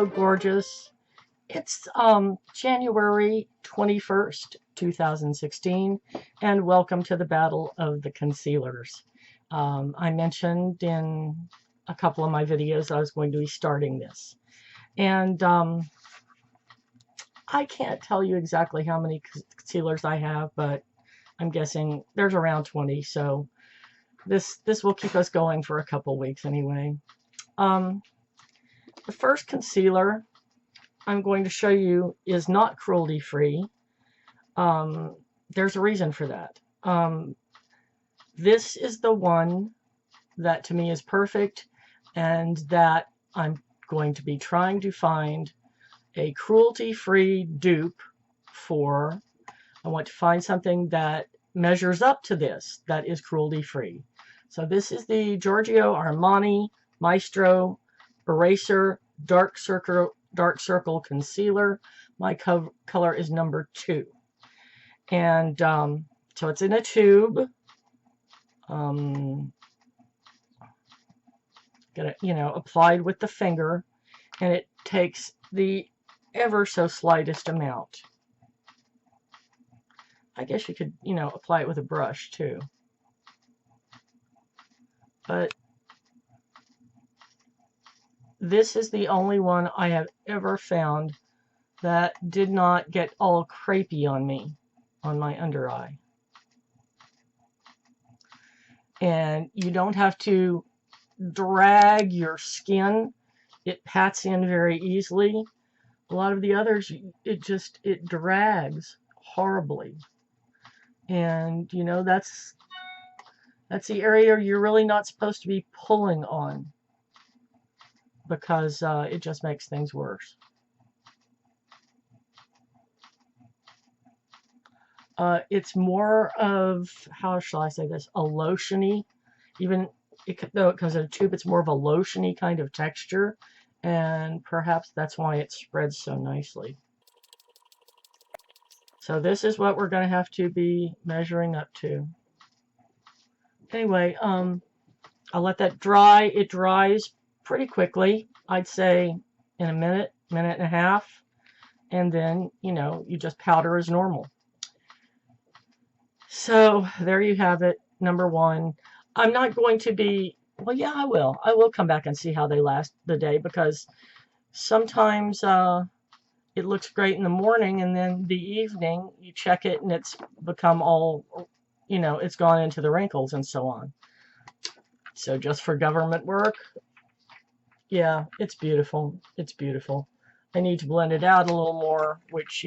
Hello, gorgeous. It's January 21st, 2016, and welcome to the Battle of the Concealers. I mentioned in a couple of my videos I was going to be starting this. And I can't tell you exactly how many concealers I have, but I'm guessing there's around 20, so this will keep us going for a couple weeks anyway. The first concealer I'm going to show you is not cruelty-free. There's a reason for that. This is the one that to me is perfect, and that I'm going to be trying to find a cruelty-free dupe for. I want to find something that measures up to this, that is cruelty-free. So this is the Giorgio Armani Maestro Eraser Dark Circle Concealer. My color is number 2. And so it's in a tube. Get it, applied with the finger, and it takes the ever so slightest amount. I guess you could, apply it with a brush too. But this is the only one I have ever found that did not get all crepey on me, on my under eye. And you don't have to drag your skin. It pats in very easily. A lot of the others, it drags horribly. And, that's the area you're really not supposed to be pulling on, because it just makes things worse. It's more of, how shall I say this, a lotiony. Even though it comes in a tube, it's more of a lotiony kind of texture, and perhaps that's why it spreads so nicely. So this is what we're going to have to be measuring up to. Anyway, I'll let that dry. It dries pretty quickly. I'd say in a minute, minute and a half. And then, you just powder as normal. So there you have it, number 1. I'm not going to be, well, yeah, I will. I will come back and see how they last the day, because sometimes it looks great in the morning, and then the evening you check it and it's become all, it's gone into the wrinkles and so on. So just for government work, yeah, it's beautiful. It's beautiful. I need to blend it out a little more, which,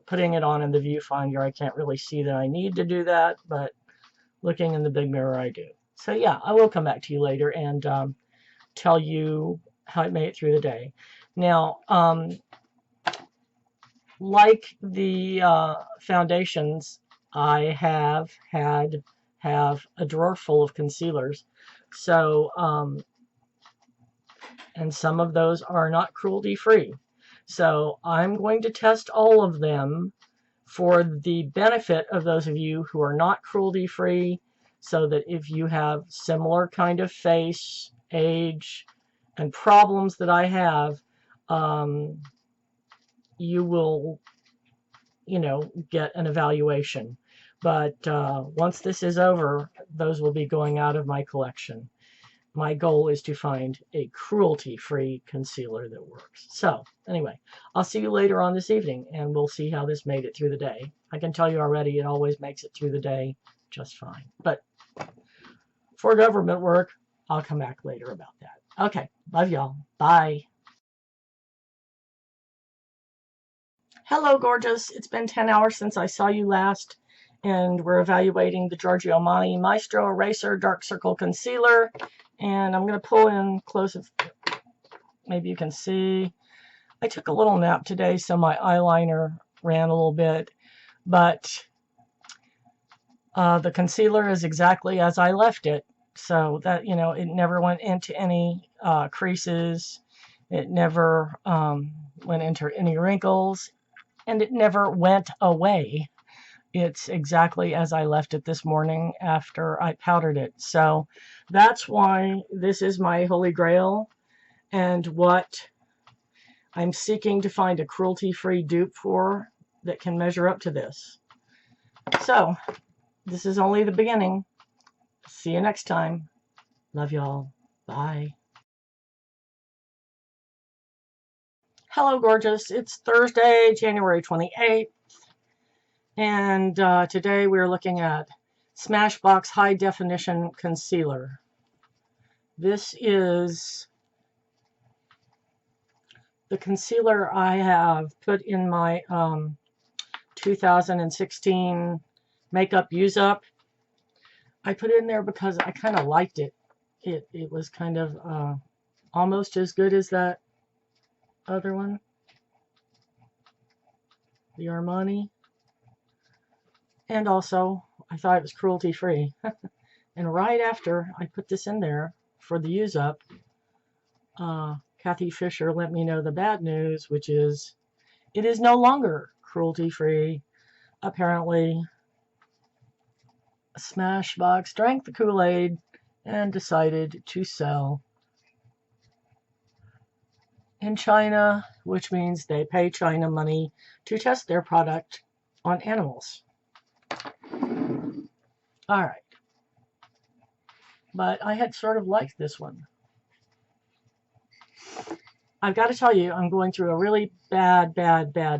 putting it on in the viewfinder, I can't really see that I need to do that, but looking in the big mirror, I do. So yeah, I will come back to you later and tell you how it made it through the day. Now, like the foundations, I have a drawer full of concealers. So, and some of those are not cruelty-free. So I'm going to test all of them for the benefit of those of you who are not cruelty-free, so that if you have similar kind of face, age, and problems that I have, you will, get an evaluation. But once this is over, those will be going out of my collection. My goal is to find a cruelty-free concealer that works. So, anyway, I'll see you later on this evening, and we'll see how this made it through the day. I can tell you already, it always makes it through the day just fine. But for government work, I'll come back later about that. Okay, love y'all. Bye. Hello, gorgeous. It's been 10 hours since I saw you last, and we're evaluating the Giorgio Armani Maestro Eraser Dark Circle Concealer. And I'm going to pull in close, if maybe you can see. I took a little nap today, so my eyeliner ran a little bit. But the concealer is exactly as I left it. So that, it never went into any creases. It never went into any wrinkles. And it never went away. It's exactly as I left it this morning after I powdered it. So that's why this is my holy grail, and what I'm seeking to find a cruelty-free dupe for that can measure up to this. So, this is only the beginning. See you next time. Love y'all. Bye. Hello, gorgeous. It's Thursday, January 28th. And today we're looking at Smashbox High Definition Concealer. This is the concealer I have put in my 2016 makeup use up. I put it in there because I kind of liked it. It was kind of almost as good as that other one, the Armani. And also, I thought it was cruelty-free. And right after I put this in there for the use up, Kathy Fisher let me know the bad news, which is it is no longer cruelty-free. Apparently, Smashbox drank the Kool-Aid and decided to sell in China, which means they pay China money to test their product on animals. All right. But I had sort of liked this one. I've got to tell you, I'm going through a really bad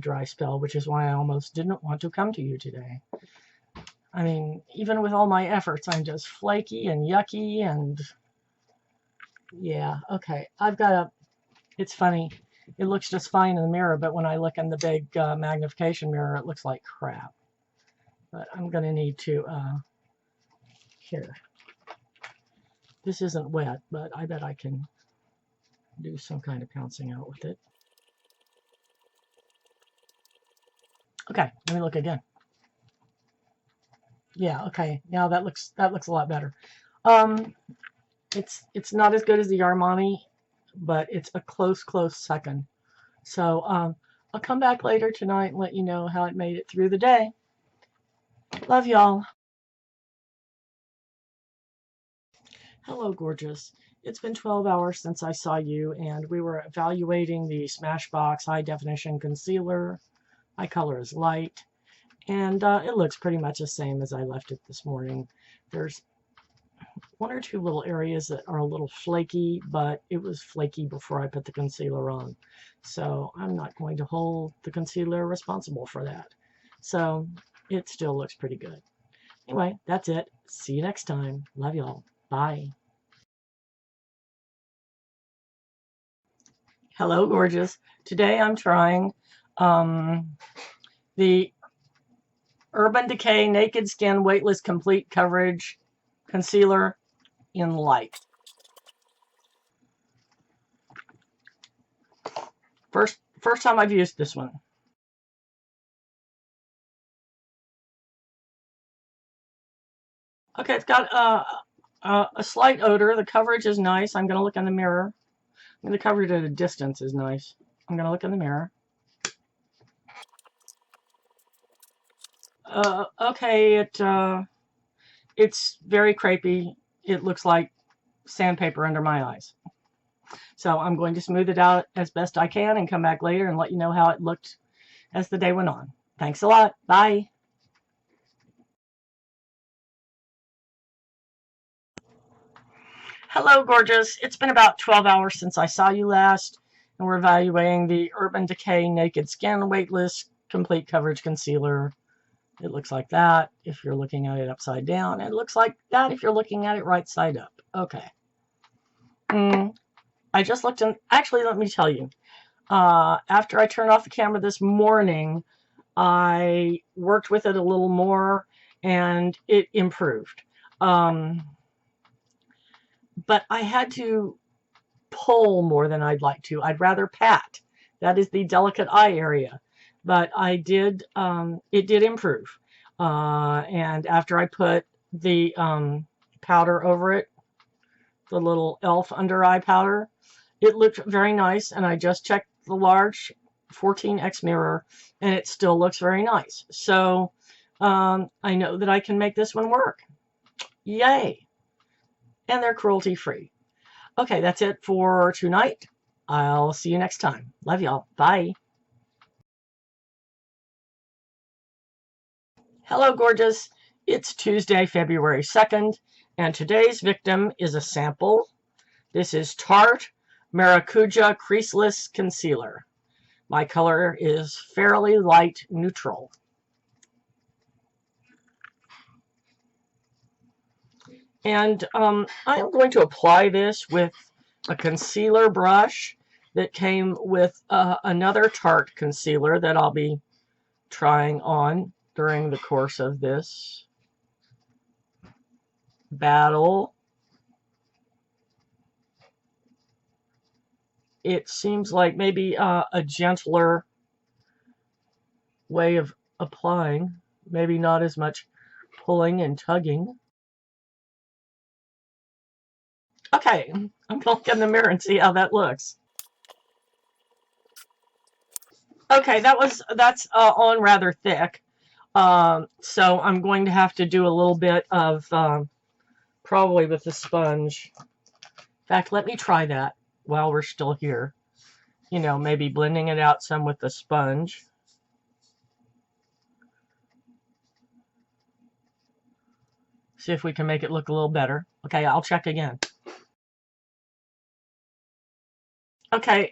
dry spell, which is why I almost didn't want to come to you today. I mean, even with all my efforts, I'm just flaky and yucky and yeah, okay. It's funny. It looks just fine in the mirror, but when I look in the big magnification mirror, it looks like crap. But I'm going to need to, here. This isn't wet, but I bet I can do some kind of pouncing out with it. Okay, let me look again. Yeah, okay. Now that looks a lot better. It's not as good as the Armani, but it's a close second. So I'll come back later tonight and let you know how it made it through the day. Love y'all. Hello, gorgeous. It's been 12 hours since I saw you, and we were evaluating the Smashbox High Definition Concealer. My color is light, and it looks pretty much the same as I left it this morning. There's one or two little areas that are a little flaky, but it was flaky before I put the concealer on. So I'm not going to hold the concealer responsible for that. So it still looks pretty good. Anyway, that's it. See you next time. Love y'all. Bye. Hello, gorgeous. Today I'm trying the Urban Decay Naked Skin Weightless Complete Coverage Concealer in Light. First time I've used this one. Okay, it's got a slight odor. The coverage is nice. I'm going to look in the mirror. The coverage at a distance is nice. I'm going to look in the mirror. Okay, it's very crepey. It looks like sandpaper under my eyes. So I'm going to smooth it out as best I can and come back later and let you know how it looked as the day went on. Thanks a lot. Bye. Hello, gorgeous. It's been about 12 hours since I saw you last, and we're evaluating the Urban Decay Naked Skin Weightless Complete Coverage Concealer. It looks like that if you're looking at it upside down. It looks like that if you're looking at it right side up. Okay. I just looked in. Actually, let me tell you. After I turned off the camera this morning, I worked with it a little more, and it improved. But I had to pull more than I'd like to. I'd rather pat. That is the delicate eye area. But I did, it did improve. And after I put the powder over it, the little e.l.f. under eye powder, it looked very nice. And I just checked the large 14x mirror, and it still looks very nice. So I know that I can make this one work. Yay! And they're cruelty-free. Okay, that's it for tonight. I'll see you next time. Love y'all. Bye. Hello, gorgeous. It's Tuesday, February 2nd, and today's victim is a sample. This is Tarte Maracuja Creaseless Concealer. My color is fairly light neutral. And I'm going to apply this with a concealer brush that came with another Tarte concealer that I'll be trying on during the course of this battle. It seems like maybe a gentler way of applying, maybe not as much pulling and tugging. Okay, I'm gonna look in the mirror and see how that looks. Okay, that's on rather thick. So I'm going to have to do a little bit of probably with the sponge. In fact, let me try that while we're still here. You know, maybe blending it out some with the sponge. See if we can make it look a little better. Okay, I'll check again. Okay,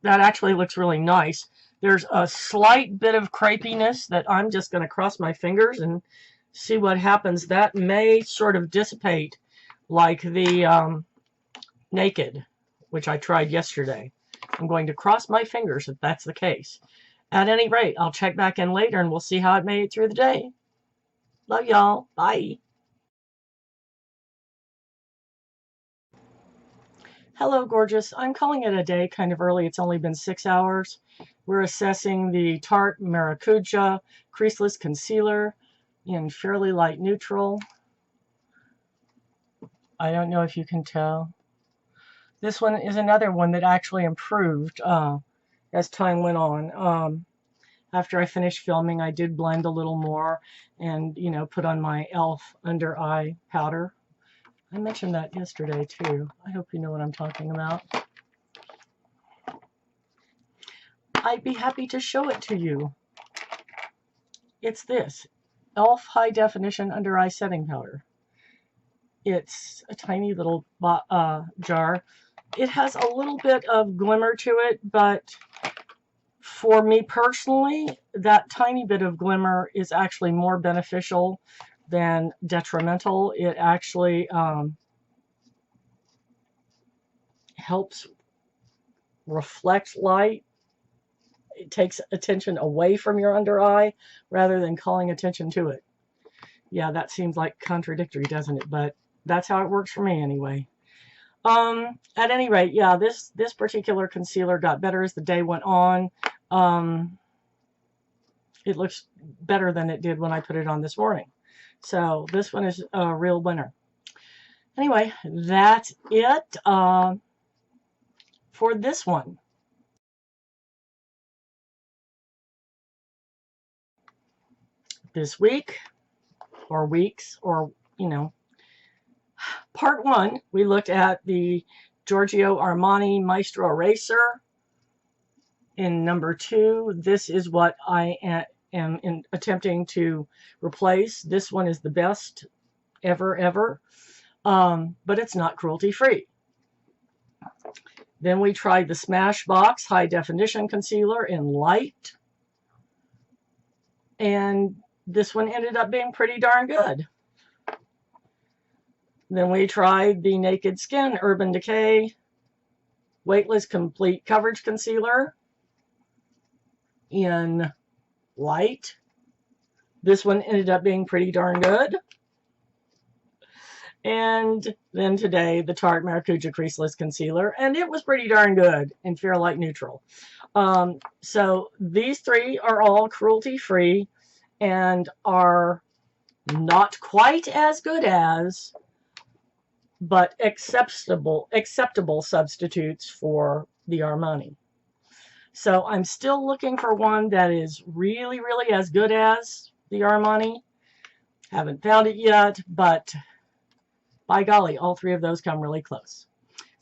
that actually looks really nice. There's a slight bit of crepiness that I'm just going to cross my fingers and see what happens. That may sort of dissipate like the Naked, which I tried yesterday. I'm going to cross my fingers if that's the case. At any rate, I'll check back in later and we'll see how it made it through the day. Love y'all. Bye. Hello, gorgeous. I'm calling it a day kind of early. It's only been 6 hours. We're assessing the Tarte Maracuja Creaseless Concealer in fairly light neutral. I don't know if you can tell. This one is another one that actually improved as time went on. After I finished filming, I did blend a little more and, you know, put on my Elle under eye powder. I mentioned that yesterday too. I hope you know what I'm talking about. I'd be happy to show it to you. It's this Elle High Definition Under Eye Setting Powder. It's a tiny little jar. It has a little bit of glimmer to it, but for me personally, that tiny bit of glimmer is actually more beneficial than detrimental. It actually helps reflect light. It takes attention away from your under eye rather than calling attention to it. Yeah, that seems like contradictory, doesn't it? But that's how it works for me anyway. At any rate, yeah, this particular concealer got better as the day went on. It looks better than it did when I put it on this morning. So this one is a real winner. Anyway, that's it for this one. This week, or weeks, or, you know, part one, we looked at the Giorgio Armani Maestro Eraser. In number 2, this is what I am attempting to replace. This one is the best ever, but it's not cruelty-free. Then we tried the Smashbox High Definition Concealer in light, and this one ended up being pretty darn good. Then we tried the Naked Skin Urban Decay Weightless Complete Coverage Concealer in light. This one ended up being pretty darn good. And then today, the Tarte Maracuja Creaseless Concealer, and it was pretty darn good in fair light neutral. So these three are all cruelty-free and are not quite as good as, but acceptable substitutes for the Armani. So I'm still looking for one that is really as good as the Armani. Haven't found it yet, but by golly, all three of those come really close.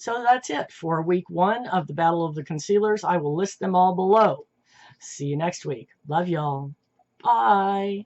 So that's it for week 1 of the Battle of the Concealers. I will list them all below. See you next week. Love y'all. Bye.